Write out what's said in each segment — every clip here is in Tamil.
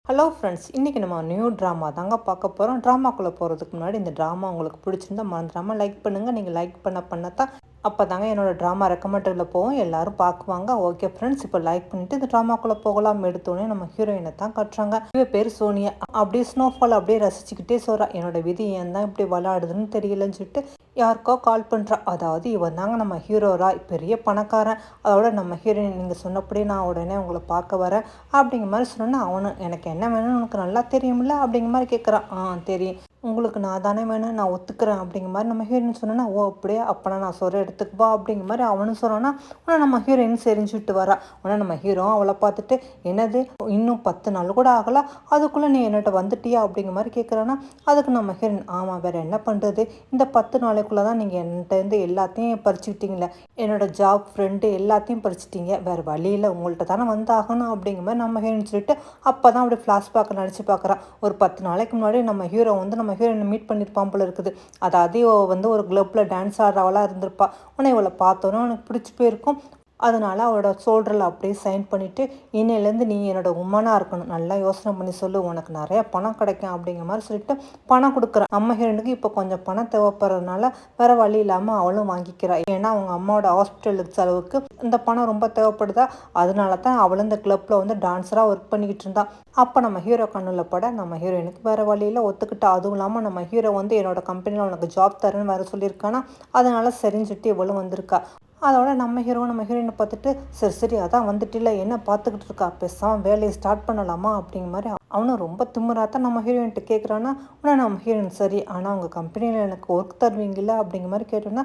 ஹலோ ஃப்ரெண்ட்ஸ், இன்றைக்கி நம்ம நியூ ட்ராமா தாங்க பார்க்க போகிறோம். ட்ராமாக்குள்ளே போகிறதுக்கு முன்னாடி இந்த ட்ராமா உங்களுக்கு பிடிச்சிருந்தா மறந்துடாமல் லைக் பண்ணுங்கள். நீங்கள் லைக் பண்ணத்தான் அப்போ தாங்க என்னோடய ட்ராமா ரெக்கமெண்டடில் போகும், எல்லோரும் பார்க்குவாங்க. ஓகே ஃப்ரெண்ட்ஸ், இப்போ லைக் பண்ணிவிட்டு இந்த ட்ராமாக்குள்ளே போகலாம். எடுத்தோடனே நம்ம ஹீரோயினை தான் காட்டுறாங்க. இவ பேர் சோனியா. அப்படியே ஸ்னோஃபால் அப்படியே ரசிச்சுக்கிட்டே சொல்கிறா, என்னோட விதி ஏன் தான் இப்படி விளையாடுதுன்னு தெரியலன்னு சொல்லிட்டு யாருக்கோ கால் பண்ணுறா. அதாவது இவன் தாங்க நம்ம ஹீரோரா, பெரிய பணக்காரன். அதோட நம்ம ஹீரோயின் நீங்கள் சொன்னபடி நான் உடனே உங்களை பார்க்க வரேன் அப்படிங்கிற மாதிரி சொன்னோன்னா, அவனு எனக்கு என்ன வேணும்னு உனக்கு நல்லா தெரியுமில்ல அப்படிங்கிற மாதிரி கேட்குறான். தெரியும், உங்களுக்கு நான் தானே வேணும், நான் ஒத்துக்கிறேன் அப்படிங்கிற மாதிரி நம்ம ஹீரோயின் சொன்னோன்னா, ஓ அப்படியே அப்போனா நான் சொல்கிற எடுத்துக்குவா அப்படிங்கிற மாதிரி அவனும் சொன்னான்னா, உடனே நம்ம ஹீரோயின் செறிஞ்சுட்டு வரா. உடனே நம்ம ஹீரோ அவளை பார்த்துட்டு, என்னது இன்னும் 10 நாள் கூட ஆகலை, அதுக்குள்ளே நீ என்னட்ட வந்துட்டியா அப்படிங்கிற மாதிரி கேட்குறான்னா, அதுக்கு நம்ம ஹீரோயின், ஆமாம் வேறு என்ன பண்ணுறது, இந்த 10 நாளைக்குள்ளே தான் நீங்கள் என்கிட்ட எல்லாத்தையும் பறிச்சுக்கிட்டீங்களே, என்னோடய ஜாப் ஃப்ரெண்டு எல்லாத்தையும் பறிச்சிட்டிங்க, வேறு வழியில் உங்கள்கிட்ட தானே வந்தாகணும் அப்படிங்கிற மாதிரி நம்ம ஹீரோயின் சொல்லிட்டு அப்போ தான் அப்படி ஃப்ளாஷ்பேக்கை நடிச்சு பார்க்குறான். ஒரு 10 நாளைக்கு முன்னாடி நம்ம ஹீரோ வந்து நம்ம ஹீரோயினை மீட் பண்ணியிருப்பான் போல இருக்குது. அதாவது வந்து ஒரு கிளப்பில் டான்ஸ் ஆடுறவளாக இருந்திருப்பா. உடனே இவளை பார்த்தோன்னே அவனுக்கு பிடிச்சி போயிருக்கும். அதனால் அவளோட ஷோல்டரில் அப்படியே சைன் பண்ணிவிட்டு, இன்னையிலேருந்து நீ என்னோட உமனாக இருக்கணும், நல்லா யோசனை பண்ணி சொல்லு, உனக்கு நிறையா பணம் கிடைக்கும் அப்படிங்கிற மாதிரி சொல்லிட்டு பணம் கொடுக்குறான். நம்ம ஹீரோனுக்கு இப்போ கொஞ்சம் பணம் தேவைப்படுறதுனால வேறு வழி இல்லாமல் அவளும் வாங்கிக்கிறாள். ஏன்னா அவங்க அம்மாவோட ஹாஸ்பிட்டலுக்கு செலவுக்கு இந்த பணம் ரொம்ப தேவைப்படுதா, அதனால தான் அவளும் இந்த கிளப்பில் வந்து டான்ஸராக ஒர்க் பண்ணிக்கிட்டு இருந்தான். அப்போ நம்ம ஹீரோ கண்ணில் பட நம்ம ஹீரோயினுக்கு வேறு வழியில் ஒத்துக்கிட்டா. அதுவும் இல்லாமல் நம்ம ஹீரோ வந்து என்னோட கம்பெனியில் உனக்கு ஜாப் தரேன்னு வேறு சொல்லியிருக்கானா, அதனால சரின்னு சொல்லிட்டு இவளும் வந்திருக்கா. அதோட நம்ம ஹீரோயினை பார்த்துட்டு, சரி சரி அதான் வந்துட்டு இல்லை என்ன பார்த்துக்கிட்டு இருக்கா, பேசாமல் வேலையை ஸ்டார்ட் பண்ணலாமா அப்படிங்கிற மாதிரி அவனும் ரொம்ப திமுறாத்தான் நம்ம ஹீரோயின்ட்டு கேட்குறான்னா, ஆனால் நம்ம ஹீரோயின் சரி, ஆனால் அவங்க கம்பெனியில் எனக்கு ஒர்க் தருவீங்கள அப்படிங்கிற மாதிரி கேட்டோன்னா,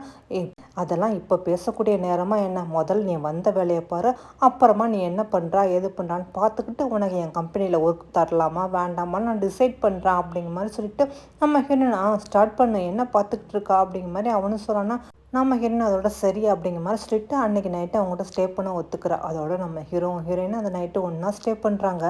அதெல்லாம் இப்போ பேசக்கூடிய நேரமாக என்ன, முதல் நீ வந்த வேலையை பாரு, அப்புறமா நீ என்ன பண்ணுறா எது பண்ணுறான்னு பார்த்துக்கிட்டு உனக்கு என் கம்பெனியில் ஒர்க் தரலாமா வேண்டாமான்னு நான் டிசைட் பண்ணுறேன் அப்படிங்கிற மாதிரி சொல்லிட்டு நம்ம ஹீரோயின் ஸ்டார்ட் பண்ணு, என்ன பார்த்துக்கிட்டு இருக்கா அப்படிங்கிற மாதிரி அவனும் சொல்கிறான்னா, நம்ம ஹீரோயின் அதோட சரி அப்படிங்கிற மாதிரி சொல்லிட்டு அன்றைக்கி நைட்டு அவங்கள்ட்ட ஸ்டே பண்ண ஒத்துக்கிறா. அதோட நம்ம ஹீரோயின் அந்த நைட்டு ஒன்றா ஸ்டே பண்ணுறாங்க.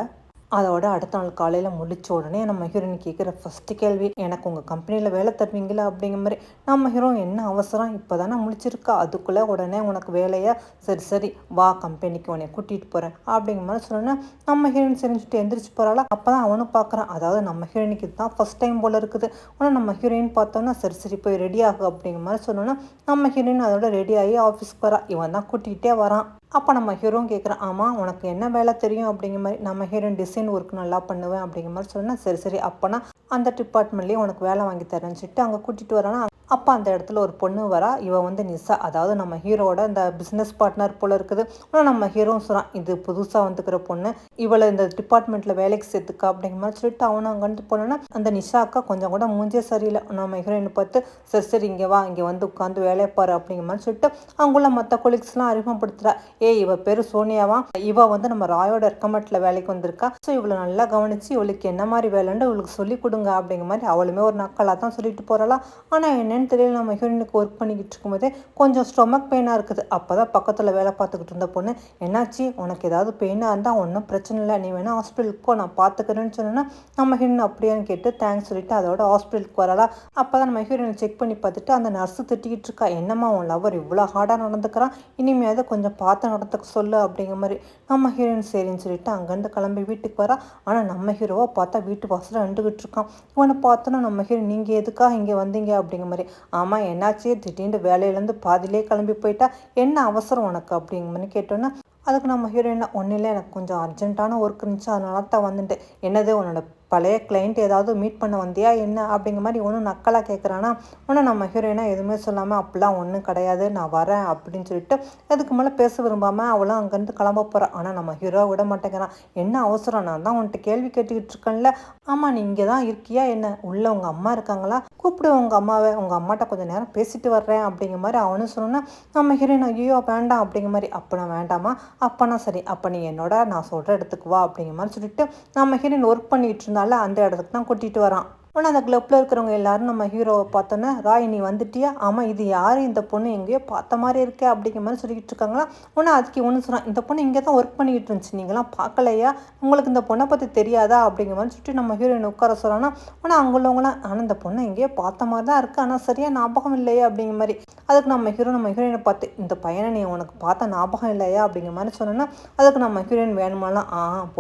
அதோட அடுத்த நாள் காலையில் முழிச்ச உடனே நம்ம ஹீரோயின் கேட்குற ஃபஸ்ட்டு கேள்வி, எனக்கு உங்கள் கம்பெனியில் வேலை தருவீங்களா அப்படிங்கிற மாதிரி. நம்ம ஹீரோ என்ன அவசரம், இப்போ தானே முழிச்சிருக்கா, அதுக்குள்ளே உடனே உனக்கு வேலையா, சரி சரி வா கம்பெனிக்கு உன்னை கூட்டிகிட்டு போகிறேன் அப்படிங்கிற மாதிரி சொன்னோன்னா நம்ம ஹீரோயின் செஞ்சுட்டு எந்திரிச்சு போகிறாளா. அப்போ தான் அவனும் பார்க்குறான். அதாவது நம்ம ஹீரோயினுக்கு இதுதான் ஃபஸ்ட் டைம் போல் இருக்குது. ஆனால் நம்ம ஹீரோயின் பார்த்தோன்னா சரி சரி போய் ரெடி ஆகு அப்படிங்கிற மாதிரி சொன்னோன்னா நம்ம ஹீரோயின் அதோட ரெடி ஆகி ஆஃபீஸ்க்கு வரா. இவன் தான் கூட்டிகிட்டே வரான். அப்போ நம்ம ஹீரோவும் கேட்குறான், ஆமாம் உனக்கு என்ன வேலை தெரியும் அப்படிங்கிற மாதிரி. நம்ம ஹீரோயின் டிசைன் ஒர்க் நல்லா பண்ணுவேன் அப்படிங்கிற மாதிரி சொன்னால், சரி சரி அப்போனா அந்த டிபார்ட்மெண்ட்லேயே உனக்கு வேலை வாங்கி தரேன்னு சொல்லிட்டு அங்கே கூட்டிகிட்டு வரானா. அப்போ அந்த இடத்துல ஒரு பொண்ணு வரா. இவன் வந்து நிஷா, அதாவது நம்ம ஹீரோவோட இந்த பிஸ்னஸ் பார்ட்னர் போல் இருக்குது. ஆனால் நம்ம ஹீரோவும் சொல்கிறான், இது புதுசாக வந்துக்கிற பொண்ணு, இவளை இந்த டிபார்ட்மெண்ட்டில் வேலைக்கு சேர்த்துக்கா அப்படிங்கிற மாதிரி சொல்லிட்டு அவனும் அங்கேருந்து போனோன்னா அந்த நிஷா அக்கா கொஞ்சம் கூட மூஞ்சே சரியில்லை. நம்ம ஹீரோயினை பார்த்து, சரி சரி இங்கே வா, இங்கே வந்து உட்காந்து வேலையை பாரு அப்படிங்கிற மாதிரி சொல்லிட்டு அவங்கள மற்ற கொலீக்ஸ்லாம் அறிமுகப்படுத்துகிறா. இவ பேர் சோனியாவா, இவ வந்து நம்ம ராயோட ரெக்கமெண்ட்ல வேலைக்கு வந்திருக்கா, ஸோ இவளை நல்லா கவனிச்சு இவளுக்கு என்ன மாதிரி வேலைன்னு இவளுக்கு சொல்லி கொடுங்க அப்படிங்கிற மாதிரி அவளுமே ஒரு நக்கலாக தான் சொல்லிட்டு போகிறாளா. ஆனால் என்னன்னு தெரியல, நம்ம ஹீரோயினுக்கு ஒர்க் பண்ணிக்கிட்டு இருக்கும்போதே கொஞ்சம் ஸ்டொமக் பெயினாக இருக்குது. அப்போ தான் பக்கத்தில் வேலை பார்த்துக்கிட்டு இருந்த பொண்ணு, என்னாச்சு உனக்கு ஏதாவது பெயினாக இருந்தால் ஒன்றும் பிரச்சனை இல்லை, நீ வேணால் ஹாஸ்பிட்டலுக்கு போ, நான் பார்த்துக்கிறேன்னு சொன்னேன்னா நம்ம ஹீரோயின் அப்படியான்னு கேட்டு தேங்க்ஸ் சொல்லிட்டு அதோட ஹாஸ்பிட்டலுக்கு வரலா. அப்போ தான் நம்ம ஹீரோயினை செக் பண்ணி பார்த்துட்டு அந்த நர்ஸு திட்டிக்கிட்டு இருக்கா, என்னம்மா உன் லவர் இவ்வளோ ஹார்டாக நடந்துக்கிறான், இனிமேல் கொஞ்சம் பார்த்து நடந்துக்க சொல்லு அப்படிங்கிற மாதிரி. நம்ம ஹீரோயின் சரின்னு சொல்லிட்டு அங்கேருந்து கிளம்பி வீட்டுக்கு வரா. ஆனால் நம்ம ஹீரோவை பார்த்தா வீட்டு வாசலில் நின்றுக்கிட்டு இருக்கான். இவனை பார்த்தோன்னா நம்ம ஹீரோ, நீங்கள் எதுக்காக இங்கே வந்தீங்க அப்படிங்கிற மாதிரி. ஆமாம் என்னாச்சு, திடீர்னு வேலையிலேருந்து பாதிலே கிளம்பி போயிட்டா, என்ன அவசரம் உனக்கு அப்படிங்கிற மாதிரி கேட்டோன்னா அதுக்கு நம்ம ஹீரோயின், ஒன்றும் இல்லை எனக்கு கொஞ்சம் அர்ஜென்ட்டான ஒர்க் இருந்துச்சு, அதனால தான் வந்துட்டேன். என்னது உன்னோட பழைய கிளைண்ட் ஏதாவது மீட் பண்ண வந்தியா என்ன அப்படிங்கிற மாதிரி ஒன்றும் நக்கலாக கேட்குறானா. ஒன்றும் நம்ம ஹீரோயினா எதுவுமே சொல்லாமல், அப்படிலாம் ஒன்றும் கிடையாது நான் வரேன் அப்படின்னு சொல்லிட்டு அதுக்கு மேலே பேச விரும்பாமல் அவளும் அங்கேருந்து கிளம்ப போகிறான். ஆனால் நம்ம ஹீரோ விட மாட்டேங்கிறான். என்ன அவசரம், நான் தான் உன்கிட்ட கேள்வி கேட்டுக்கிட்டு இருக்கேன்ல, ஆமாம் நீ இங்கே தான் இருக்கியா என்ன, உள்ளே உங்கள் அம்மா இருக்காங்களா, கூப்பிடு உங்கள் அம்மாவை, உங்கள் அம்மாட்ட கொஞ்சம் நேரம் பேசிட்டு வர்றேன் அப்படிங்கிற மாதிரி அவனும் சொன்னோன்னா நம்ம ஹீரோயின், ஐயோ வேண்டாம் அப்படிங்கிற மாதிரி. அப்போ நான் வேண்டாமா, அப்போனா சரி, அப்போ நீ என்னோட நான் சொல்கிற இடத்துக்கு வா அப்படிங்கிற மாதிரி சொல்லிட்டு நம்ம ஹீரோயின் ஒர்க் பண்ணிகிட்டு இருந்தால அந்த இடத்துக்கு தான் கூட்டிகிட்டு வரான். ஆனால் அந்த கிளப்பில் இருக்கிறவங்க எல்லாரும் நம்ம ஹீரோவை பார்த்தோன்னே, ராய் நீ வந்துட்டியா? ஆமாம் இது யார் இந்த பொண்ணு எங்கேயோ பார்த்த மாதிரி இருக்கே அப்படிங்கிற மாதிரி சொல்லிக்கிட்டு இருக்காங்களா. உடனே அதுக்கு ஒன்று சொன்னான், இந்த பொண்ணு இங்கே தான் ஒர்க் பண்ணிக்கிட்டு இருந்துச்சு, நீங்களாம் பார்க்கலையா? உங்களுக்கு இந்த பொண்ணை பற்றி தெரியாதா? அப்படிங்கிற மாதிரி சொல்லிட்டு நம்ம ஹீரோயின் உட்கார சொல்கிறான்னா, ஆனால் அங்கே உள்ளவங்களாம் ஆனால் இந்த பொண்ணை எங்கேயோ பார்த்த மாதிரி தான் இருக்குது, ஆனால் சரியாக ஞாபகம் இல்லையா அப்படிங்கிற மாதிரி. அதுக்கு நம்ம ஹீரோயினை பார்த்து, இந்த பையனை நீ உனக்கு பார்த்த ஞாபகம் இல்லையா அப்படிங்கிற மாதிரி சொன்னோன்னா, அதுக்கு நம்ம ஹீரோயின் வேணுமாலாம்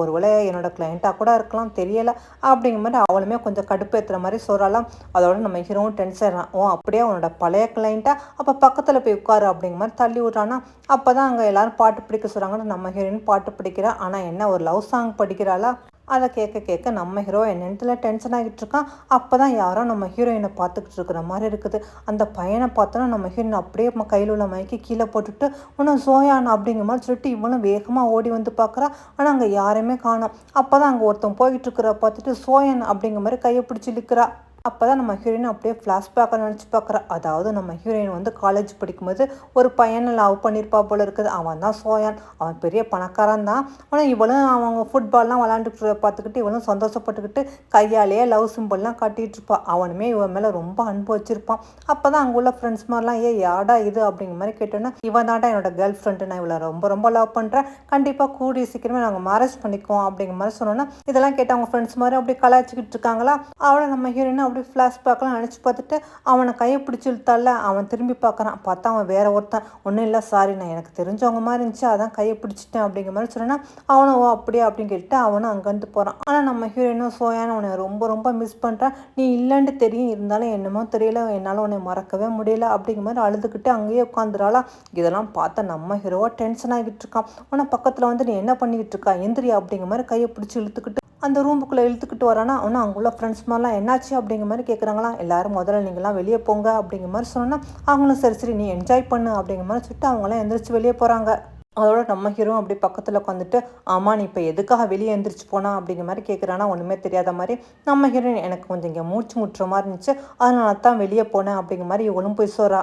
ஒருவேளை என்னோட கிளைண்ட்டாக கூட இருக்கலாம் தெரியலை அப்படிங்கிற மாதிரி அவளுமே கொஞ்சம் கடுப்பேற்றுற மாதிரி சொல்கிறாலாம். அதோட நம்ம ஹீரோவும் டென்ஷன் ஆகிறான். அப்படியே அவனோட பழைய கிளைண்ட்டா, அப்போ பக்கத்தில் போய் உட்காரு அப்படிங்கிற மாதிரி தள்ளி விட்றான்னா. அப்போ தான் அங்கே எல்லாரும் பாட்டு பிடிக்க சொல்கிறாங்கன்னு நம்ம ஹீரோயின் பாட்டு பிடிக்கிறா. ஆனால் என்ன ஒரு லவ் சாங் படிக்கிறாளா. அதை கேட்க கேட்க நம்ம ஹீரோ என்னென்னத்தில் டென்ஷன் ஆகிட்டு இருக்கான். அப்போ தான் யாரோ நம்ம ஹீரோயினை பார்த்துக்கிட்டு இருக்கிற மாதிரி இருக்குது. அந்த பையனை பார்த்தோன்னா நம்ம ஹீரோயின் அப்படியே கையில் உள்ள மைக்கி கீழே போட்டுட்டு ஒன்றும் சோயான் அப்படிங்கிற மாதிரி சொல்லிட்டு இவனும் வேகமாக ஓடி வந்து பார்க்குறா. ஆனால் அங்கே யாரையுமே காணோம். அப்போ தான் அங்கே ஒருத்தன் போய்கிட்டு இருக்கிற பார்த்துட்டு சோயன் அப்படிங்கிற மாதிரி கையை பிடிச்சி இழுக்கிறா. அப்போ தான் நம்ம ஹீரோயின் அப்படியே ஃப்ளாஷ்பேக்காக நினச்சி பார்க்குறா. அதாவது நம்ம ஹீரோயின் வந்து காலேஜ் படிக்கும்போது ஒரு பையனை லவ் பண்ணியிருப்பா போல இருக்குது. அவன் தான் சோயான். அவன் பெரிய பணக்காரன் தான். ஆனால் இவளும் அவங்க ஃபுட்பால்லாம் விளாண்டுட்டு பார்த்துக்கிட்டு இவளும் சந்தோஷப்பட்டுக்கிட்டு கையாலேயே லவ் சிம்பிள்லாம் காட்டிகிட்டு இருப்பாள். அவனுமே இவன் மேலே ரொம்ப அன்பு வச்சுருப்பான். அப்போ தான் அங்கே உள்ள ஃப்ரெண்ட்ஸ் மாதிரிலாம் யாடா இது அப்படிங்கிற மாதிரி கேட்டோன்னா, இவன் தாண்டா என்னோட கேர்ள் ஃப்ரெண்டு, நான் இவளை ரொம்ப ரொம்ப லவ் பண்ணுறேன், கண்டிப்பாக கூடிய சீக்கிரமே நாங்கள் மேரேஜ் பண்ணிக்குவோம் அப்படிங்கிற மாதிரி சொன்னோன்னா, இதெல்லாம் கேட்டு அவங்க ஃப்ரெண்ட்ஸ் மாதிரி அப்படி கலாய்ச்சிக்கிட்டு இருக்காங்களா. அவளை நம்ம ஹீரோயின் அப்படி ஃப்ளாஷ்பேக்லாம் நினச்சி பார்த்துட்டு அவனை கையை பிடிச்சி இழுத்தால. அவன் திரும்பி பார்க்குறான். பார்த்தா அவன் வேற ஒருத்தன். ஒன்றும் இல்லை சாரி, நான் எனக்கு தெரிஞ்சவங்க மாதிரி இருந்துச்சு, அதான் கையை பிடிச்சிட்டேன் அப்படிங்கிற மாதிரி சொன்னா. அவனும் அப்படியே அப்படின்னு கேட்டு அவனும் அங்கேருந்து போகிறான். ஆனால் நம்ம ஹீரோயினும் சோயான உன்னை ரொம்ப ரொம்ப மிஸ் பண்ணுறேன், நீ இல்லைன்னு தெரியும், இருந்தாலும் என்னமோ தெரியல, என்னால் உன்னை மறக்கவே முடியல அப்படிங்கிற மாதிரி அழுதுகிட்டு அங்கேயே உட்காந்துறாளா. இதெல்லாம் பார்த்தா நம்ம ஹீரோவாக டென்ஷன் ஆகிட்டு இருக்கான். ஆனால் பக்கத்தில் வந்து நீ என்ன பண்ணிக்கிட்டு இருக்கா, எந்திரியா அப்படிங்கிற மாதிரி கையை பிடிச்சி இழுத்துக்கிட்டு அந்த ரூமுக்குள்ளே இழுத்துக்கிட்டு வரானா. ஆனால் அங்குள்ள ஃப்ரெண்ட்ஸ் மாதிரிலாம் என்னாச்சு அப்படிங்கிற மாதிரி கேட்குறாங்களா. எல்லாரும் முதல்ல நீங்களாம் வெளியே போங்க அப்படிங்கிற மாதிரி சொன்னால் அவங்களும் சரி சரி நீ என்ஜாய் பண்ணு அப்படிங்கிற மாதிரி சொல்லிட்டு அவங்களாம் எந்திரிச்சு வெளியே போகிறாங்க. அதோட நம்ம ஹீரோ அப்படி பக்கத்தில் உட்காந்துட்டு, ஆமாம் நீ இப்போ எதுக்காக வெளியே எந்திரிச்சு போனா அப்படிங்கிற மாதிரி கேட்குறானா. ஒன்றுமே தெரியாத மாதிரி நம்ம ஹீரோயின் எனக்கு கொஞ்சம் இங்கே மூச்சு முட்டுற மாதிரி இருந்துச்சு, அதனால தான் வெளியே போனேன் அப்படிங்கிற மாதிரி இவளும் போய் சொல்கிறா.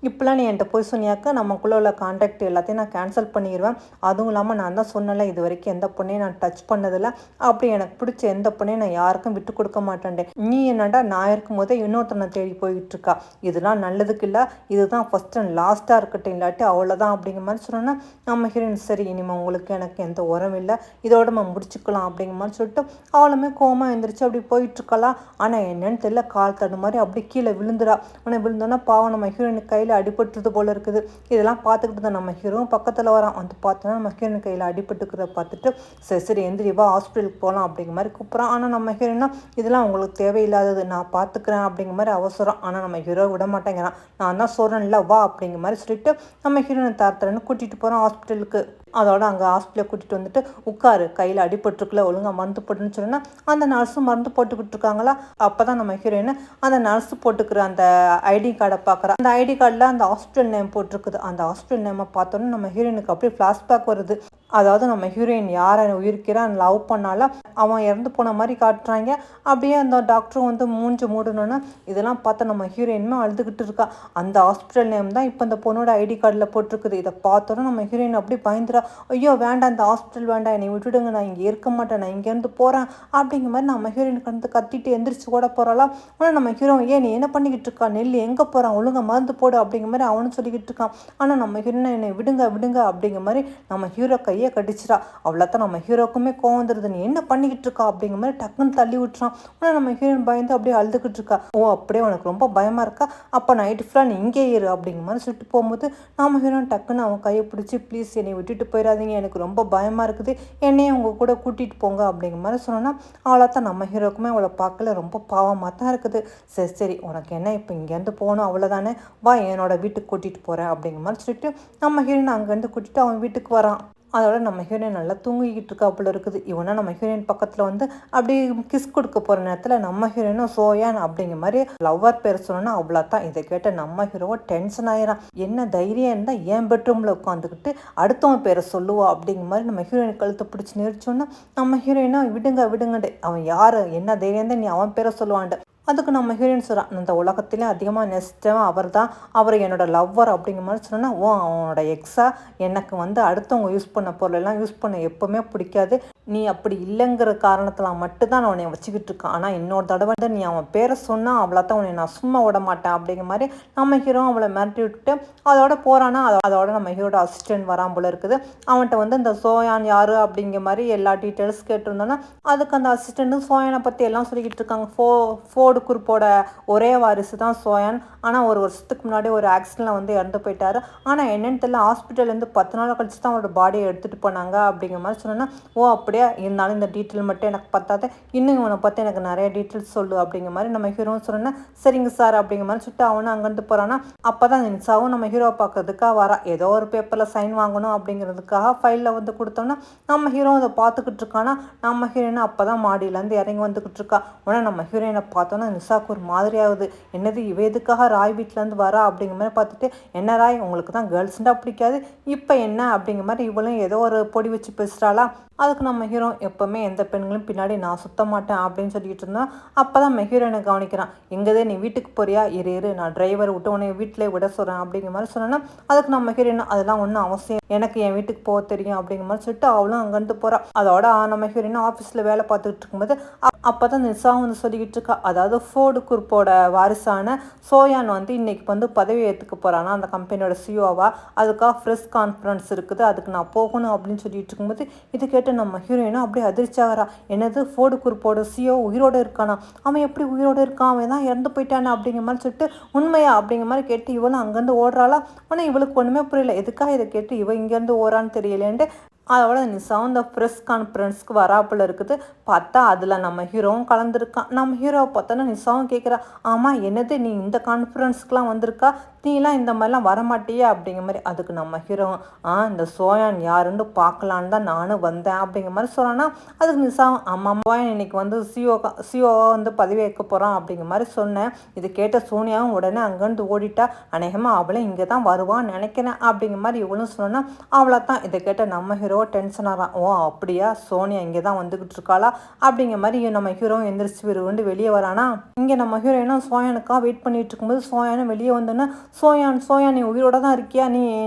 இப்போலாம் நீ என்கிட்ட போய் சொன்னியாக்க நமக்குள்ளே உள்ள கான்டாக்ட் எல்லாத்தையும் நான் கேன்சல் பண்ணிடுவேன். அதுவும் இல்லாமல் நான் தான் சொன்னல இது வரைக்கும் எந்த பொண்ணையும் நான் டச் பண்ணதில்லை, அப்படி எனக்கு பிடிச்ச எந்த பொண்ணையும் நான் யாருக்கும் விட்டு கொடுக்க மாட்டேன்டே. நீ என்னடா நான் இருக்கும் போதே இன்னொருத்தனை தேடி போய்கிட்டு இருக்கா, இதெல்லாம் நல்லதுக்கு இல்லை, இதுதான் ஃபஸ்ட் அண்ட் லாஸ்ட்டாக இருக்கட்டும், இல்லாட்டி அவ்வளோதான் அப்படிங்கிற மாதிரி சொன்னோன்னா நம்ம ஹீரோயின் சரி இனிமேல் உங்களுக்கு எனக்கு எந்த உரம் இல்லை, இதோட நம்ம முடிச்சுக்கலாம் அப்படிங்கிற மாதிரி சொல்லிட்டு அவளுமே கோமா எழுந்திரிச்சு அப்படி போயிட்டுருக்கலாம். ஆனால் என்னன்னு தெரியல, கால் தடு மாதிரி அப்படி கீழே விழுந்துடா. உன்னை விழுந்தோன்னா பாவம் நம்ம ஹீரோயின் கையில் அடிபட்டுறது போல இருக்குது. இதெல்லாம் பார்த்துக்கிட்டு தான் நம்ம ஹீரோவும் பக்கத்தில் வரான். வந்து பார்த்தோன்னா நம்ம ஹீரோயின் கையில் அடிபட்டுக்கிறத பார்த்துட்டு சரி சரி எந்திரி வா ஹாஸ்பிட்டலுக்கு போகலாம் அப்படிங்கிற மாதிரி கூப்பிட்றான். ஆனால் நம்ம ஹீரோயினா இதெல்லாம் உங்களுக்கு தேவையில்லாதது, நான் பார்த்துக்கிறேன் அப்படிங்கிற மாதிரி அவசரம். ஆனால் நம்ம ஹீரோ விட மாட்டேங்கிறான். நான் தான் சொல்கிறேன்ல வா அப்படிங்கிற மாதிரி சொல்லிட்டு நம்ம ஹீரோயினை தரத்தரன்னு கூட்டிகிட்டு போகிறோம் ஹாஸ்பிட்டலுக்கு. அதோட அங்கே ஹாஸ்பிட்டலுக்கு கூட்டிகிட்டு வந்துட்டு உட்காரு, கையில் அடிபட்டுருக்குல ஒழுங்காக மருந்து போட்டுன்னு சொன்னா அந்த நர்ஸும் மருந்து போட்டுக்கிட்டு இருக்காங்களா. அப்போ தான் நம்ம ஹீரோயின் அந்த நர்ஸு போட்டுக்கிற அந்த ஐடி கார்டை பார்க்குறா. அந்த ஐடி கார்டில் அந்த ஹாஸ்பிட்டல் நேம் போட்டிருக்குது. அந்த ஹாஸ்பிட்டல் நேமை பார்த்தோன்னே நம்ம ஹீரோயினுக்கு அப்படியே ஃப்ளாஷ்பேக் வருது. அதாவது நம்ம ஹீரோயின் யாரை உயிர்க்கிறான் லவ் பண்ணாலும் அவன் இறந்து போன மாதிரி காட்டுறாங்க. அப்படியே அந்த டாக்டரும் வந்து மூஞ்சி மூடணுன்னு இதெல்லாம் பார்த்து நம்ம ஹீரோயினுமே அழுதுகிட்டு இருக்கா. அந்த ஹாஸ்பிட்டல் நேம் தான் இப்போ அந்த பொண்ணோட ஐடி கார்டில் போட்டிருக்குது. இதை பார்த்தோன்னா நம்ம ஹீரோயின் அப்படி பயந்துரா. ஐயோ வேண்டாம், இந்த ஹாஸ்பிட்டல் வேண்டாம், என்னை விட்டுடுங்க, நான் இங்கே இருக்க மாட்டேன், நான் இங்கேருந்து போகிறேன் அப்படிங்கிற மாதிரி நம்ம ஹீரோயினுக்கு வந்து கத்திட்டு எந்திரிச்சு கூட போகிறாளாம். ஆனால் நம்ம ஹீரோ ஏன் நீ என்ன பண்ணிக்கிட்டு இருக்கா, நெல் எங்கே போகிறான், ஒழுங்காக மருந்து போடு அப்படிங்கிற மாதிரி அவனும் சொல்லிக்கிட்டு இருக்கான். ஆனால் நம்ம ஹீரோயினை என்னை விடுங்க விடுங்க அப்படிங்கிற மாதிரி நம்ம ஹீரோ கையை கடிச்சிடா. அவ்வளோத்தான் நம்ம ஹீரோக்குமே கோவம் வந்துடுது. நீ என்ன பண்ணிக்கிட்டு இருக்கா அப்படிங்கிற மாதிரி டக்குன்னு தள்ளி விட்டுறான். ஆனால் நம்ம ஹீரோயின் பயந்து அப்படியே அழுதுகிட்டு இருக்கா. ஓ அப்படியே உனக்கு ரொம்ப பயமாக இருக்கா, அப்போ நைட்டு ஃபுல்லாக நீ இங்கே இரு அப்படிங்கிற மாதிரி சொல்லிட்டு போகும்போது நம்ம ஹீரோயின் டக்குன்னு அவன் கையை பிடிச்சி ப்ளீஸ் என்னை விட்டுட்டு போயிடாதீங்க, எனக்கு ரொம்ப பயமாக இருக்குது, என்னையும் உங்கள் கூட கூட்டிகிட்டு போங்க அப்படிங்கிற மாதிரி சொன்னோன்னா அவ்வளோத்தான் நம்ம ஹீரோக்குமே அவளை பார்க்கல ரொம்ப பாவமாக தான் இருக்குது. சரி சரி உனக்கு என்ன இப்போ இங்கேருந்து போகணும் அவ்வளோதானே, வா என்னோட வீட்டுக்கு கூட்டிகிட்டு போகிறேன் அப்படிங்கிற மாதிரி சொல்லிட்டு நம்ம ஹீரோயின் அங்கேருந்து கூட்டிகிட்டு அவன் வீட்டுக்கு வரான். அதோட நம்ம ஹீரோயின் நல்லா தூங்கிக்கிட்டு இருக்கா போல இருக்குது. இவனா நம்ம ஹீரோயின் பக்கத்தில் வந்து அப்படி கிஸ் கொடுக்க போகிற நேரத்தில் நம்ம ஹீரோயினும் சோயான் அப்படிங்கிற மாதிரி லவ்வர் பேர் சொன்னோன்னா அவ்வளோதான். இதை கேட்ட நம்ம ஹீரோவை டென்ஷன் ஆயிடான். என்ன தைரியம் இருந்தால் என் பெட்ரூமில் உட்காந்துக்கிட்டு அடுத்தவன் பேரை சொல்லுவா அப்படிங்கிற மாதிரி நம்ம ஹீரோயின் கழுத்தை பிடிச்சி நிறுச்சோன்னா நம்ம ஹீரோயினா விடுங்க விடுங்கண்டு, அவன் யார் என்ன தைரியம் தான் நீ அவன் பேரை சொல்லுவான்ட்டு. அதுக்கு நம்ம ஹீரோயின் சொல்கிறான், இந்த உலகத்திலே அதிகமாக நெஸ்டவன் அவர் தான், அவர் என்னோட லவ்வர் அப்படிங்கிற மாதிரி சொன்னால் அவனோட எக்ஸா எனக்கு வந்து அடுத்தவங்க யூஸ் பண்ண பொருளெல்லாம் யூஸ் பண்ண எப்போவுமே பிடிக்காது, நீ அப்படி இல்லைங்கிற காரணத்தில் மட்டும்தான் நான் உன்னை வச்சுக்கிட்டு இருக்கேன். ஆனால் இன்னொரு தடவை வந்து நீ அவன் பேரை சொன்னால் அவ்வளோத்தான் உன்னை நான் சும்மா விட மாட்டேன் அப்படிங்கிற மாதிரி நம்ம ஹீரோ அவளை மிரட்டி விட்டுட்டு அதோட போகிறானா. அதோட நம்ம ஹீரோட அசிஸ்டன்ட் வரான் போல இருக்குது. அவன்கிட்ட வந்து இந்த சோயான் யார் அப்படிங்கிற மாதிரி எல்லா டீட்டெயில்ஸ் கேட்டிருந்தோன்னா அதுக்கு அந்த அசிஸ்டண்ட்டும் சோயானை பற்றி எல்லாம் சொல்லிக்கிட்டு இருக்காங்க. ஃபோர்டு குரூப்போட ஒரே வாரிசு தான் சோயான். ஆனால் ஒரு வருஷத்துக்கு முன்னாடி ஒரு ஆக்சிடெண்ட்டில் வந்து இறந்து போயிட்டாரு. ஆனால் என்னென்னு தெரியல, ஹாஸ்பிட்டல்லேருந்து 10 நாள் கழிச்சு தான் அவரோட பாடியை எடுத்துகிட்டு போனாங்க அப்படிங்கிற மாதிரி சொன்னோன்னா, ஓ அப்படியே இருந்தாலும் இந்த டீட்டெயில் மட்டும் எனக்கு பத்தாது, இன்னும் இவனை பற்றி எனக்கு நிறைய டீட்டெயில்ஸ் சொல்லு அப்படிங்கிற மாதிரி நம்ம ஹீரோன்னு சொன்னோன்னா, சரிங்க சார் அப்படிங்கிற மாதிரி சொல்லிட்டு அவனும் அங்கேருந்து போகிறான்னா. அப்போ தான் நிசாவும் நம்ம ஹீரோ பார்க்கறதுக்காக வரா. ஏதோ ஒரு பேப்பரில் சைன் வாங்கணும் அப்படிங்கிறதுக்காக ஃபைலில் வந்து கொடுத்தோன்னா நம்ம ஹீரோ அதை பார்த்துக்கிட்டு இருக்கானா. நம்ம ஹீரோயினை அப்போ தான் மாடியிலேருந்து இறங்கி வந்துக்கிட்டு இருக்கா. உடனே நம்ம ஹீரோயினை பார்த்தோன்னா நிசாவுக்கு ஒரு மாதிரி ஆகுது. என்னது இவ எதுக்காக ராய் வீட்டிலேருந்து வரா அப்படிங்கிற மாதிரி பார்த்துட்டு, என்ன ராய் உங்களுக்கு தான் கேர்ள்ஸ்ண்டா பிடிக்காது, இப்போ என்ன அப்படிங்கிற மாதிரி இவளும் ஏதோ ஒரு பொடி வச்சு பேசுகிறாளா. அதுக்கு நம்ம ஹீரோ எப்போவுமே எந்த பெண்களும் பின்னாடி நான் சுத்த மாட்டேன் அப்படின்னு சொல்லிட்டு இருந்தோம். அப்போ தான் நம்ம ஹீரோயினை கவனிக்கிறான். எங்கேதே நீ வீட்டுக்கு போறியா, இரு நான் டிரைவர் விட்டு உன்னை வீட்டிலே விட சொல்கிறேன் அப்படிங்கிற மாதிரி சொன்னோன்னா அதுக்கு நம்ம ஹீரோயின் அதெல்லாம் ஒன்றும் அவசியம், எனக்கு என் வீட்டுக்கு போக தெரியும் அப்படிங்கிற மாதிரி சொல்லிட்டு அவளும் அங்கேருந்து போகிறான். அதோட நம்ம ஹீரோயின் ஆஃபீஸில் வேலை பார்த்துக்கிட்டு இருக்கும்போது அப்போ தான் நிசாவும் வந்து சொல்லிக்கிட்டு இருக்கா. அதாவது ஃபோர்டு குரூப்போட வாரிசான சோயான் வந்து இன்னைக்கு வந்து பதவி ஏற்றுக்க போகிறான்னா அந்த கம்பெனியோட சிஓவா. அதுக்காக ப்ரெஸ் கான்ஃபரன்ஸ் இருக்குது, அதுக்கு நான் போகணும் அப்படின்னு சொல்லிட்டு இருக்கும்போது இது கேட்டு நம்ம ஹீரோயினும் அப்படியே அதிர்ச்சி ஆகிறா. என்னது ஃபோர்டு குரூப்போட சிஓ உயிரோடு இருக்கானா, அவன் எப்படி உயிரோடு இருக்கான், அவன் தான் இறந்து போயிட்டானா அப்படிங்கிற மாதிரி சொல்லிட்டு உண்மையா அப்படிங்கிற மாதிரி கேட்டு இவளும் அங்கேருந்து ஓடுறாளா. ஆனால் இவளுக்கு ஒன்றுமே புரியல, எதுக்காக இதை கேட்டு இவன் இங்கேருந்து ஓரான்னு தெரியலேன்ட்டு. அதோட நிசாவும் இந்த ப்ரெஸ் கான்ஃபரன்ஸ்க்கு வராப்பில் இருக்குது. பார்த்தா அதில் நம்ம ஹீரோவும் கலந்துருக்கான். நம்ம ஹீரோவை பார்த்தோன்னா நிசாவும் கேட்குறா, ஆமாம் என்னது நீ இந்த கான்ஃபரன்ஸ்க்குலாம் வந்திருக்கா, நீலாம் இந்த மாதிரிலாம் வரமாட்டியே அப்படிங்கிற மாதிரி. அதுக்கு நம்ம ஹீரோ இந்த சோயான் யாருன்னு பார்க்கலான்னு தான் நானும் வந்தேன் அப்படிங்கிற மாதிரி சொல்கிறான்னா. அதுக்கு நிசாவும் ஆமாம் சோயான் இன்னைக்கு வந்து சிஓவாக வந்து பதவி வைக்க போகிறான் அப்படிங்கிற மாதிரி சொன்னேன். இது கேட்ட சோனியாவும் உடனே அங்கேருந்து ஓடிட்டா. அநேகமாக அவளே இங்கே தான் வருவான்னு நினைக்கிறேன் அப்படிங்கிற மாதிரி இவளும் சொன்னா. அவளை தான் இதை கேட்ட நம்ம ஹீரோ டென்ஷன் ஆகிறான். ஓ அப்படியா, சோனியா இங்கே தான் வந்துக்கிட்டு இருக்காளா அப்படிங்கிற மாதிரி நம்ம ஹீரோ எந்திரிச்சு விருண்டு வெளியே வரானா. இங்கே நம்ம ஹீரோயினும் சோயானுக்காக வெயிட் பண்ணிட்டு இருக்கும்போது சோயானும் வெளியே வந்தோன்னா, சோயான் நீ உயிரோட தான் இருக்கியா,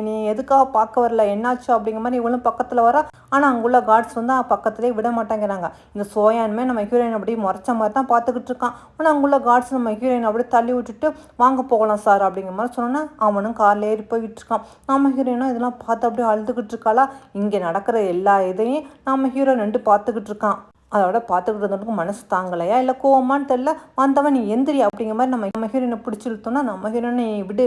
நீ எதுக்காக பார்க்க வரல, என்னாச்சு அப்படிங்கிற மாதிரி இவளும் பக்கத்தில் வரா. ஆனால் அங்குள்ள கார்ட்ஸ் வந்து பக்கத்துலேயே விட மாட்டேங்கிறாங்க. இந்த சோயானுமே நம்ம ஹீரோயின் அப்படியே முறைச்ச மாதிரி தான் பார்த்துக்கிட்டு இருக்கான். ஆனால் அங்குள்ள கார்ட்ஸ் நம்ம ஹீரோயின் அப்படியே தள்ளி விட்டுட்டு வாங்க போகலாம் சார் அப்படிங்கிற மாதிரி சொன்னோன்னா அவனும் காரில் ஏறி போய்கிட்டு இருக்கான். நம்ம ஹீரோயினும் இதெல்லாம் பார்த்து அப்படியே அழுதுகிட்டு இருக்காளா. இங்கே நடக்கிற எல்லா இதையும் நம்ம ஹீரோ நின்று பார்த்துக்கிட்டு இருக்கான். அதோட பார்த்துக்கிட்டு இருந்தவனுக்கு மனசு தாங்கலையா இல்லை கோவமான்னு தெரியல, வந்தவன் நீ எந்திரி அப்படிங்கிற மாதிரி நம்ம ஹீரோயினை பிடிச்சிருத்தோன்னா நம்ம ஹீரோயினை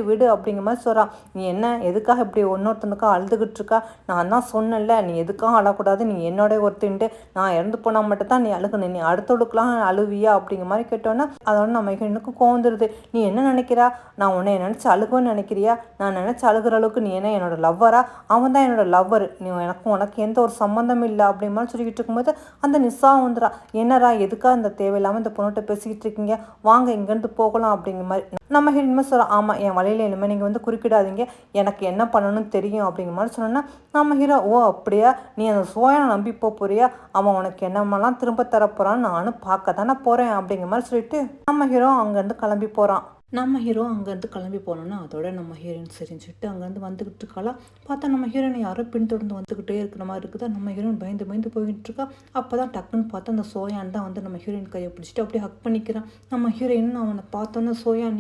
விடு அப்படிங்கிற மாதிரி சொல்கிறான். நீ என்ன எதுக்காக இப்படி ஒன்னொருத்தனுக்கா அழுதுகிட்டு இருக்கா, நான் தான் சொன்னேன்ல நீ எதுக்காக அழக்கூடாது, நீ என்னோட ஒருத்தின்ட்டு நான் இறந்து போனால் மட்டும் தான் நீ அழுகணும், நீ அடுத்தவளுக்குலாம் அழுவியா அப்படிங்கிற மாதிரி கேட்டோன்னா அதோட நம்ம ஹீரோயினுக்கு கோவந்துருது. நீ என்ன நினைக்கிறா, நான் உன்னை நினச்சி அழுகுவேன்னு நினைக்கிறியா, நான் நினச்சி அழுகிற அளவுக்கு நீ என்ன என்னோட லவ்வரா, அவன் தான் என்னோட லவ்வர், நீ உனக்கு எந்த ஒரு சம்மந்தம் இல்லை அப்படிங்கிற மாதிரி சொல்லிக்கிட்டு இருக்கும்போது அந்த நிசா வந்துடா. என்னடா எதுக்காக இந்த தேவையில்லாமல் இந்த பொண்ணுகிட்ட பேசிக்கிட்டு இருக்கீங்க, வாங்க இங்கேருந்து போகலாம் அப்படிங்கிற மாதிரி நம்ம ஹீரோயினுமே சொல்கிறோம். ஆமாம் என் வழியில் இனிமேல் நீங்கள் வந்து குறுக்கிடாதீங்க, எனக்கு என்ன பண்ணணும்னு தெரியும் அப்படிங்கிற மாதிரி சொன்னோன்னா நம்ம ஹீரோ ஓ அப்படியா, நீ அந்த சோயானை நம்பி போறியா, அவன் உனக்கு என்னமெல்லாம் திரும்ப தரப்போகிறான்னு நானும் பார்க்க தானே போகிறேன் அப்படிங்கிற மாதிரி சொல்லிட்டு நம்ம ஹீரோ அங்கேருந்து கிளம்பி போகிறான். நம்ம ஹீரோ அங்கேருந்து கிளம்பி போனோன்னா அதோட நம்ம ஹீரோயின் சரின்னு சொல்லிட்டு அங்கேருந்து வந்துக்கிட்டு இருக்காளா. பார்த்தா நம்ம ஹீரோயின் யாரோ பின்தொடர்ந்து வந்துக்கிட்டே இருக்கிற மாதிரி இருக்குதா. நம்ம ஹீரோயின் பயந்து போய்கிட்டு இருக்கா. அப்போ தான் டக்குன்னு பார்த்தா அந்த சோயான் தான் வந்து நம்ம ஹீரோயின் கையை பிடிச்சிட்டு அப்படியே ஹக் பண்ணிக்கிறான். நம்ம ஹீரோயின் அவனை பார்த்தோன்னா சோயான்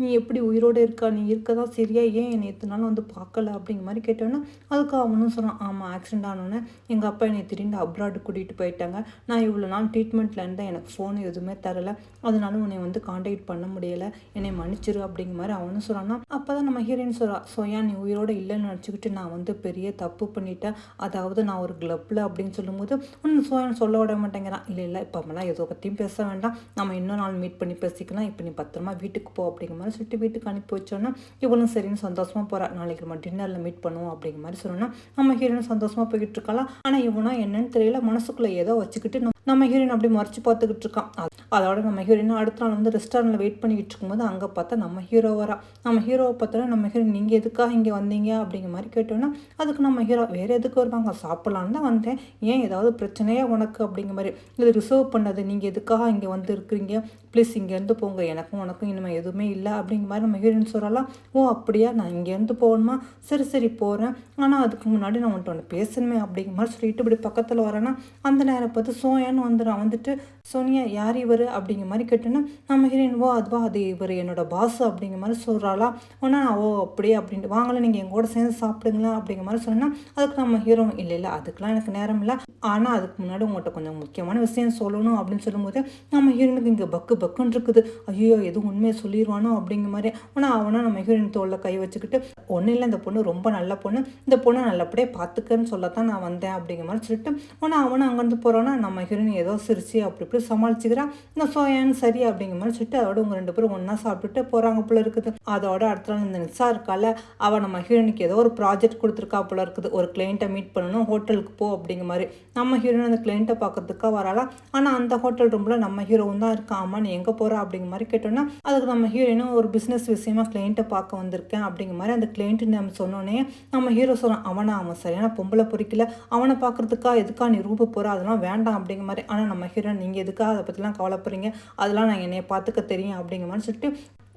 நீ எப்படி உயிரோடு இருக்கா, நீ இருக்கதான் சரியா, ஏன் என்னை எத்தனாலும் வந்து பார்க்கல அப்படிங்கிற மாதிரி கேட்டோன்னா அதுக்கு அவனும் சொன்னான், ஆமாம் ஆக்சிடென்ட் ஆனோன்னே எங்கள் அப்பா என்னை திடீர்னு அப்ராடு கூட்டிகிட்டு போயிட்டாங்க, நான் இவ்வளோ நாள் ட்ரீட்மெண்ட்டில் இருந்தால் எனக்கு ஃபோன் எதுவுமே தரலை, அதனால உன்னை வந்து கான்டாக்ட் பண்ண முடியலை, என்னை மன்னிச்சிரு அப்படிங்கிற மாதிரி அவனும் சொல்கிறான்னா. அப்போ தான் நம்ம ஹீரோயின் சொல்கிறா, சோயா நீ உயிரோடு இல்லைன்னு நினச்சிக்கிட்டு நான் வந்து பெரிய தப்பு பண்ணிட்டேன், அதாவது நான் ஒரு கிளப்பில் அப்படின்னு சொல்லும்போது ஒன்றும் சோயான் சொல்ல விட மாட்டேங்கிறான். இல்லை இப்போமெல்லாம் எதோ பற்றியும் பேச வேண்டாம், நம்ம இன்னொரு நாள் மீட் பண்ணி பேசிக்கலாம், இப்போ நீ பத்திரமா வீட்டுக்கு போ அப்படிங்கிற மாதிரி சொல்லிட்டு வீட்டுக்கு அனுப்பி வச்சோன்னா இவளும் சரின்னு சந்தோஷமாக போகிறா. நாளைக்கு நம்ம டின்னரில் மீட் பண்ணுவோம் அப்படிங்கிற மாதிரி சொன்னோன்னா நம்ம ஹீரோயின் சந்தோஷமாக போய்கிட்டு இருக்கலாம். ஆனால் இவனா என்னன்னு தெரியல, மனசுக்குள்ளே ஏதோ வச்சுக்கிட்டு நம்ம ஹீரோயின் அப்படி மறைச்சு பார்த்துக்கிட்டு இருக்கான். அதோட நம்ம ஹீரோயின் அடுத்த நாள் வந்து ரெஸ்டாரண்ட்டில் வெயிட் பண்ணிக்கிட்டு இருக்கும்போது அங்கே பார்த்தா நம்ம ஹீரோ வரா. நம்ம ஹீரோவை பார்த்தோன்னா நம்ம ஹீரோயின் நீங்கள் எதுக்காக இங்கே வந்தீங்க அப்படிங்கிற மாதிரி கேட்டோன்னா அதுக்கு நம்ம ஹீரோ வேறு எதுக்கு வருவாங்க, சாப்பிட்லான்னு தான் வந்தேன், ஏன் ஏதாவது பிரச்சனையா உனக்கு அப்படிங்கிற மாதிரி, இது ரிசர்வ் பண்ணது, நீங்கள் எதுக்காக இங்கே வந்து இருக்கிறீங்க, ப்ளீஸ் இங்கேருந்து போங்க, எனக்கும் உனக்கும் இனிமேல் எதுவுமே இல்லை அப்படிங்கிற மாதிரி நம்ம ஹீரோயின் சொல்லலாம். ஓ அப்படியா, நான் இங்கேருந்து போகணுமா, சரி சரி போகிறேன், ஆனால் அதுக்கு முன்னாடி நான் ஒன்று பேசணுமே அப்படிங்கிற மாதிரி சொல்லிட்டு இப்படி பக்கத்தில் வரேன்னா அந்த நேரம் பார்த்து சோயான்னு வந்துடுறான். வந்துட்டு சோனியா யார் இவர் அப்படிங்கிற மாதிரி கேட்டோன்னா நம்ம ஹீரோயின் ஓ அதுவா அது இவர் என்னோட பாஸ் அப்படிங்கிற மாதிரி சொல்கிறாளா. ஒன்றா ஓ அப்படியே அப்படின்ட்டு வாங்கல நீங்கள் எங்கூட சேர்ந்து சாப்பிடுங்களா அப்படிங்கிற மாதிரி சொன்னால் அதுக்கு நம்ம ஹீரோ இல்லை இல்லை அதுக்கெலாம் எனக்கு நேரம் இல்லை, ஆனால் அதுக்கு முன்னாடி உங்கள்கிட்ட கொஞ்சம் முக்கியமான விஷயம் சொல்லணும் அப்படின்னு சொல்லும்போது நம்ம ஹீரோனுக்கு இங்கே பக்குன்னு இருக்குது. ஐயோ எதுவும் உண்மையை சொல்லிடுவானோ அப்படிங்கிற மாதிரி. ஆனால் அவனா நம்ம ஹீரோயின் தோளில் கை வச்சுக்கிட்டு ஒன்றும் இல்லை, இந்த பொண்ணு ரொம்ப நல்ல பொண்ணு, இந்த பொண்ணை நல்லபடியே பார்த்துக்கன்னு சொல்லத்தான் நான் வந்தேன் அப்படிங்கிற மாதிரி சொல்லிட்டு ஆனால் அவனை அங்கேருந்து போகிறான்னா நம்ம ஹீரோயின் ஏதோ சிரிச்சு அப்படி இப்படி சமாளிச்சுக்கிறான். இந்த சோயான்னு சரி அப்படிங்கிற மாதிரி சொல்லிட்டு அதோட உங்கள் 2 பேரும் ஒன்றா சாப்பிட்டுட்டு போகிறாங்க போல இருக்குது. அதோட அடுத்த நாள் இந்த நிசா இருக்கால அவள் நம்ம ஹீரோனுக்கு ஏதோ ஒரு ப்ராஜெக்ட் கொடுத்துருக்கா போல இருக்குது, ஒரு கிளைண்ட்டை மீட் பண்ணணும், ஹோட்டலுக்கு போ அப்படிங்கிற மாதிரி. நம்ம ஹீரோயின் அந்த கிளைண்ட்டை பார்க்கறதுக்காக வராலாம். ஆனால் அந்த ஹோட்டல் ரூமில் நம்ம ஹீரோவும் தான் இருக்கான். ஆமா நீ எங்கே போகிற அப்படிங்கிற மாதிரி கேட்டோன்னா அதுக்கு நம்ம ஹீரோயினும் ஒரு பிஸ்னஸ் விஷயமா கிளைண்ட்டை பார்க்க வந்திருக்கேன் அப்படிங்கிற மாதிரி அந்த கிளைண்ட்டு நம்ம சொன்னோன்னே நம்ம ஹீரோ சொன்னான் அவன் சரியான பொம்பளை பொறிக்கல, அவனை பார்க்கறதுக்கா எதுக்கா நீ ரூப போகிற, அதெல்லாம் வேண்டாம் அப்படிங்கிற மாதிரி. ஆனால் நம்ம ஹீரோயின் நீங்கள் எதுக்காக அதை பற்றிலாம் கவலைப்படுறீங்க, அதெல்லாம் நான் என்னைய பார்த்துக்க தெரியும் அப்படிங்கிற மாதிரி சொல்லிட்டு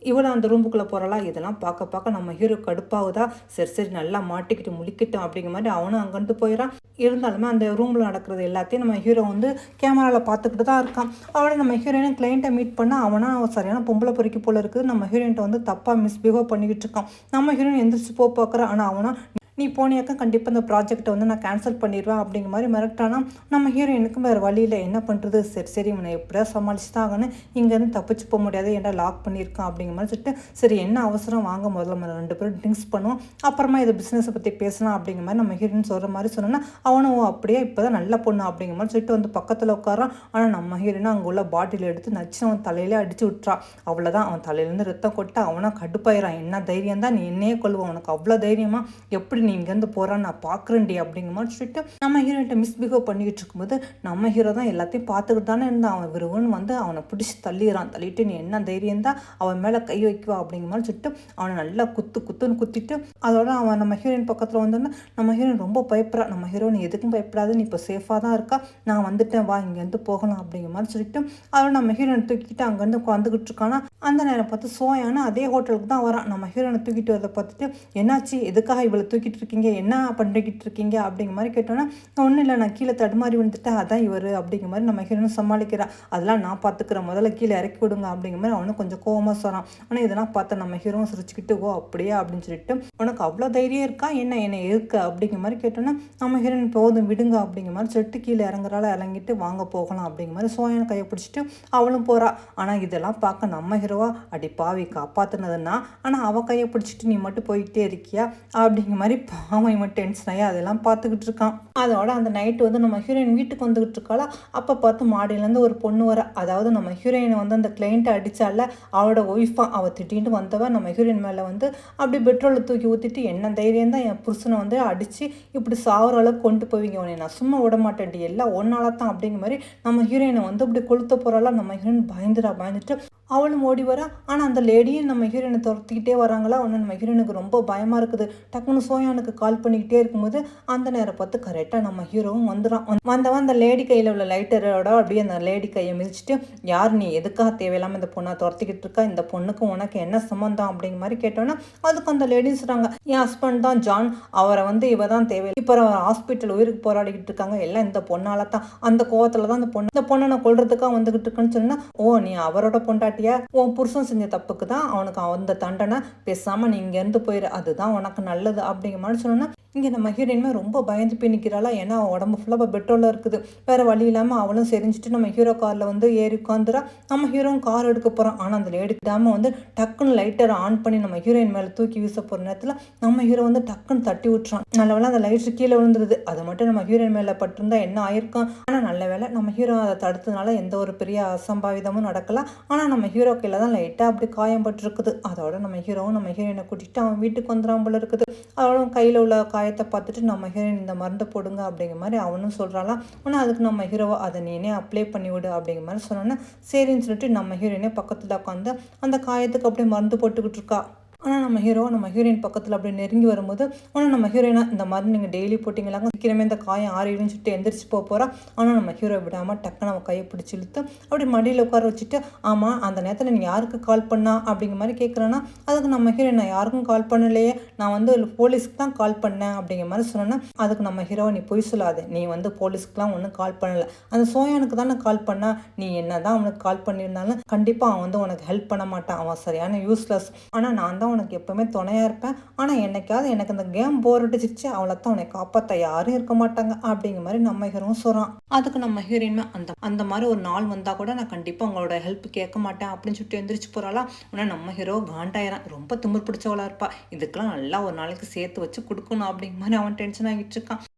இவ்வளோ அந்த ரூமுக்குள்ளே போகிறாளா. இதெல்லாம் பார்க்க நம்ம ஹீரோ கடுப்பாகுதா, சரி நல்லா மாட்டிக்கிட்டு முழிக்கிட்டோம் அப்படிங்கிற மாதிரி அவனும் அங்கேருந்து போயிடான். இருந்தாலுமே அந்த ரூமில் நடக்கிறது எல்லாத்தையும் நம்ம ஹீரோ வந்து கேமராவில் பார்த்துக்கிட்டு தான் இருக்கான். அவளை நம்ம ஹீரோயினை கிளைண்ட்டை மீட் பண்ணால் அவனா சரியான பொம்பளை பொறிக்க போல இருக்குது. நம்ம ஹீரோயின்ட்ட வந்து தப்பாக மிஸ்பிஹேவ் பண்ணிக்கிட்டு இருக்கான். நம்ம ஹீரோயின் எந்திரிச்சு பார்க்குறான். ஆனால் அவனா நீ போனியாக்கா கண்டிப்பாக இந்த ப்ராஜெக்டை வந்து நான் கேன்சல் பண்ணிடுவேன் அப்படிங்கிற மாதிரி மிரட்டானா நம்ம ஹீரோயினுக்கும் வேறு வழியில் என்ன பண்ணுறது, சரி இவனை எப்படியா சமாளிச்சு தான் ஆகணும், இங்கேருந்து தப்பிச்சு போக முடியாது, ஏன்டா லாக் பண்ணியிருக்கான் அப்படிங்கிற மாதிரி சொல்லிட்டு சரி என்ன அவசரம் வாங்க முதல்ல நம்ம 2 பேரும் ட்ரிங்க்ஸ் பண்ணுவோம், அப்புறமா இதை பிஸ்னஸை பற்றி பேசலாம் அப்படிங்கிற மாதிரி நம்ம ஹீரோயின் சொல்கிற மாதிரி சொன்னோன்னா அவனும் அப்படியே இப்போ தான் நல்ல பொண்ணு அப்படிங்கிற மாதிரி சொல்லிட்டு வந்து பக்கத்தில் உட்காரான். ஆனால் நம்ம ஹீரோயினா அங்கே உள்ள பாட்டில் எடுத்து நச்சு அவன் தலையிலே அடிச்சு விட்டுறான். அவ்வளோதான், அவன் தலையிலேருந்து ரத்தம் கொட்ட அவனா கடுப்பாயிரான். என்ன தைரியம் தான் நீ என்னையே கொள்ளுவான், உனக்கு அவ்வளோ தைரியமா, எப்படி நீ இங்கேருந்து போகிறான்னு நான் பார்க்குறேன்டி அப்படிங்கிற மாதிரி சொல்லிட்டு நம்ம ஹீரோயின்ட்ட மிஸ்பிஹேவ் பண்ணிக்கிட்டு இருக்கும்போது நம்ம ஹீரோ தான் எல்லாத்தையும் பார்த்துக்கிட்டு தானே இருந்தான். அவன் விருவன்னு வந்து அவனை பிடிச்சி தள்ளிட்டு நீ என்ன தைரியம் தான் அவன் மேலே கை வைக்குவா அப்படிங்கிற மாதிரி சொல்லிட்டு அவனை நல்லா குத்துன்னு குத்திட்டு அதோட அவன் நம்ம ஹீரோயின் பக்கத்தில் வந்தோன்னா நம்ம ஹீரோயின் ரொம்ப பயப்படுறா. நம்ம ஹீரோயின் எதுக்கும் பயப்படாது, நீ இப்போ சேஃபாக தான் இருக்கா, நான் வந்துட்டேன் வா இங்கேருந்து போகலாம் அப்படிங்கிற மாதிரி சொல்லிட்டு அதோட நம்ம ஹீரோயின் தூக்கிட்டு அங்கேருந்து வந்துக்கிட்டு இருக்கானா. அந்த நேரம் பார்த்து சோயானா அதே ஹோட்டலுக்கு தான் வரான். நம்ம ஹீரோனை தூக்கிட்டு வரதை பார்த்துட்டு என்னாச்சு, எதுக்காக இவளை தூக்கிட்டு இருக்கீங்க, என்ன பண்ணிக்கிட்டு இருக்கீங்க அப்படிங்கிற மாதிரி கேட்டோன்னா ஒன்றும் இல்லை நான் கீழே தடுமாறி வந்துட்டேன், அதான் இவர் அப்படிங்கிற மாதிரி நம்ம ஹீரோனும் சமாளிக்கிறான். அதெல்லாம் நான் பார்த்துக்கிறேன், முதல்ல கீழே இறக்கி விடுங்க அப்படிங்கிற மாதிரி அவனும் கொஞ்சம் கோவமாக சொல்கிறான். ஆனால் இதெல்லாம் பார்த்தா நம்ம ஹீரோவும் சிரிச்சுக்கிட்டு ஓ அப்படியே அப்படின்னு சொல்லிட்டு உனக்கு அவ்வளோ தைரியம் இருக்கா என்னை இருக்க அப்படிங்கிற மாதிரி கேட்டோன்னா நம்ம ஹீரோயின் போதும் விடுங்க அப்படிங்கிற மாதிரி சொல்லிட்டு கீழே இறங்கிட்டு வாங்க போகலாம் அப்படிங்கிற மாதிரி சோயான கையை பிடிச்சிட்டு அவளும் போகிறா. ஆனால் இதெல்லாம் பார்க்க நம்ம ஹீரோவா அடி பாவி காப்பாற்றுனதுன்னா, ஆனால் அவள் கையை பிடிச்சிட்டு நீ மட்டும் போயிட்டே இருக்கியா அப்படிங்கிற மாதிரி பாவம் இவன் டென்ஷன் ஆகி அதெல்லாம் பார்த்துக்கிட்டு இருக்கான். அதோட அந்த நைட்டு வந்து நம்ம ஹீரோயின் வீட்டுக்கு வந்துக்கிட்டு இருக்காளா. அப்போ பார்த்து மாடியிலேருந்து ஒரு பொண்ணு வர, அதாவது நம்ம ஹீரோயினை வந்து அந்த கிளைண்ட்டை அடித்தால அவளோட ஒய்ஃபாக அவள் திட்டின்ட்டு வந்தவன் நம்ம ஹீரோயின் மேலே வந்து அப்படி பெட்ரோலை தூக்கி ஊற்றிட்டு என்ன தைரியம் தான் என் புருஷனை வந்து அடித்து இப்படி சாகுற அளவுக்கு கொண்டு போவீங்க, உன்னை நான் சும்மா விட மாட்டேன்டி எல்லாம் ஒன்னால தான் அப்படிங்கிற மாதிரி நம்ம ஹீரோயினை வந்து அப்படி கொளுத்த போகிறாளா. நம்ம ஹீரோயின் பயந்துட்டு அவளும் ஓடி வரா. ஆனால் அந்த லேடியும் நம்ம ஹீரோயினை துரத்திக்கிட்டே வராங்களா. ஒன்று நம்ம ஹீரோயினுக்கு ரொம்ப பயமாக இருக்குது. டக்குன்னு சோயானுக்கு கால் பண்ணிக்கிட்டே இருக்கும்போது அந்த நேரம் பார்த்து கரெக்டாக நம்ம ஹீரோவும் வந்துடான். வந்தவன் அந்த லேடி கையில் உள்ள லைட்டரோட அப்படியே அந்த லேடி கையை மிதிச்சுட்டு யார் நீ எதுக்காக தேவையில்லாமல் இந்த பொண்ணை துரத்திக்கிட்டு இருக்கா, இந்த பொண்ணுக்கு உனக்கு என்ன சம்மந்தம் அப்படிங்கிற மாதிரி கேட்டோன்னா அதுக்கு அந்த லேடின்னு சொல்கிறாங்க என் ஹஸ்பண்ட் தான் ஜான், அவரை வந்து இவ தான் தேவையில்லை, இப்போ அவர் ஹாஸ்பிட்டல் உயிருக்கு போராடிக்கிட்டு இருக்காங்க, எல்லாம் இந்த பொண்ணால தான், அந்த கோவத்தில் தான் இந்த பொண்ணை நான் கொள்றதுக்காக வந்துக்கிட்டு இருக்குன்னு சொன்னால் ஓ நீ அவரோட பொண்டாட்டி, உன் புருஷன் செஞ்ச தப்புக்கு தான் அவனுக்கு அந்த தண்டனை, பேசாமல் நீ இங்கேருந்து போயிரு, அதுதான் உனக்கு நல்லது அப்படிங்கிற மாதிரி சொன்னோன்னா இங்கே நம்ம ஹீரோயினுமே ரொம்ப பயந்து போய் நிற்கிறாளா. ஏன்னா அவள் உடம்பு ஃபுல்லாக பெட்ரோலில் இருக்குது. வேறு வழி இல்லாமல் அவளும் செரிஞ்சிட்டு நம்ம ஹீரோ காரில் வந்து ஏறி உட்காந்துரா. நம்ம ஹீரோவும் கார் எடுக்க போகிறான். ஆனால் அந்த எடுக்காமல் வந்து டக்குன்னு லைட்டரை ஆன் பண்ணி நம்ம ஹீரோயின் மேலே தூக்கி வீச போகிற நேரத்தில் நம்ம ஹீரோ வந்து டக்குன்னு தட்டி விட்டுறான். நல்ல வேலை அந்த லைட்ரு கீழே விழுந்துருது. அதை மட்டும் நம்ம ஹீரோயின் மேலே பட்டிருந்தா என்ன ஆயிருக்கும். ஆனால் நல்ல வேலை நம்ம ஹீரோ அதை தடுத்ததுனால எந்த ஒரு பெரிய அசம்பாவிதமும் நடக்கலாம். ஆனால் நம்ம ஹீரோ கீழே தான் லைட்டாக அப்படி காயம் பட்டிருக்குது. அதோட நம்ம ஹீரோவும் நம்ம ஹீரோயினை கூட்டிகிட்டு அவன் வீட்டுக்கு வந்துடாம போல இருக்குது. அவளும் கையில் உள்ள காயத்தை பார்த்துட்டு நம்ம ஹீரோயின் இந்த மருந்து போடுங்க அப்படிங்கிற மாதிரி அவனும் சொல்கிறாளாம். ஆனால் அதுக்கு நம்ம ஹீரோவை அதை நீனே அப்ளை பண்ணி விடு அப்படிங்கிற மாதிரி சொன்னோன்னே சரின்னு சொல்லிட்டு நம்ம ஹீரோயினே பக்கத்தில் உட்காந்து அந்த காயத்துக்கு அப்படியே மருந்து போட்டுக்கிட்டு இருக்கா. ஆனால் நம்ம ஹீரோயின் பக்கத்தில் அப்படி நெருங்கி வரும்போது ஆனால் நம்ம ஹீரோயினா இந்த மாதிரி நீங்கள் டெய்லி போட்டிங்களாங்க சீக்கிரமே இந்த காயம் ஆறிடுன்னு சொல்லிட்டு எந்திரிச்சு போகிறா. ஆனால் நம்ம ஹீரோ விடாமல் டக்குன்னு அவன் கையை பிடிச்சி இழுத்து அப்படி மடியில் உட்கார வச்சுட்டு ஆமாம் அந்த நேரத்தில் நீங்கள் யாருக்கு கால் பண்ணா அப்படிங்கிற மாதிரி கேட்குறேன்னா அதுக்கு நம்ம ஹீரோயின் நான் யாருக்கும் கால் பண்ணலையே, நான் வந்து போலீஸ்க்கு தான் கால் பண்ணேன் அப்படிங்கிற மாதிரி சொன்னேன்னா அதுக்கு நம்ம ஹீரோவை நீ பொய் சொல்லாது, நீ வந்து போலீஸ்க்குலாம் ஒன்றும் கால் பண்ணலை, அந்த சோயானுக்கு தான் நான் கால் பண்ணா, நீ என்ன தான் அவனுக்கு கால் பண்ணியிருந்தாலும் கண்டிப்பாக அவன் வந்து உனக்கு ஹெல்ப் பண்ண மாட்டான், அவன் சரியான யூஸ்லெஸ், ஆனால் நான் தான் உனக்கு எப்பவுமே துணையாக இருப்பேன், ஆனால் என்னைக்காவது எனக்கு இந்த கேம் போர் அடிச்சிருச்சு அவளை தான் உன்னை காப்பாற்ற யாரும் இருக்க மாட்டாங்க அப்படிங்கிற மாதிரி நம்ம ஹீரோவும் சொல்கிறான். அதுக்கு நம்ம ஹீரோயின் அந்த அந்த மாதிரி ஒரு நாள் வந்தால் கூட நான் கண்டிப்பாக உங்களோட ஹெல்ப் கேட்க மாட்டேன் அப்படின்னு சொல்லிட்டு எந்திரிச்சு போகிறாளா. ஆனால் நம்ம ஹீரோ காண்டாயிரான், ரொம்ப திமிர் பிடிச்சவளா இருப்பா, இதுக்கெல்லாம் நல்லா ஒரு நாளைக்கு சேர்த்து வச்சு கொடுக்கணும் அப்படிங்கிற மாதிரி அவன் டென்ஷன் ஆகிட்டு இருக்கான்.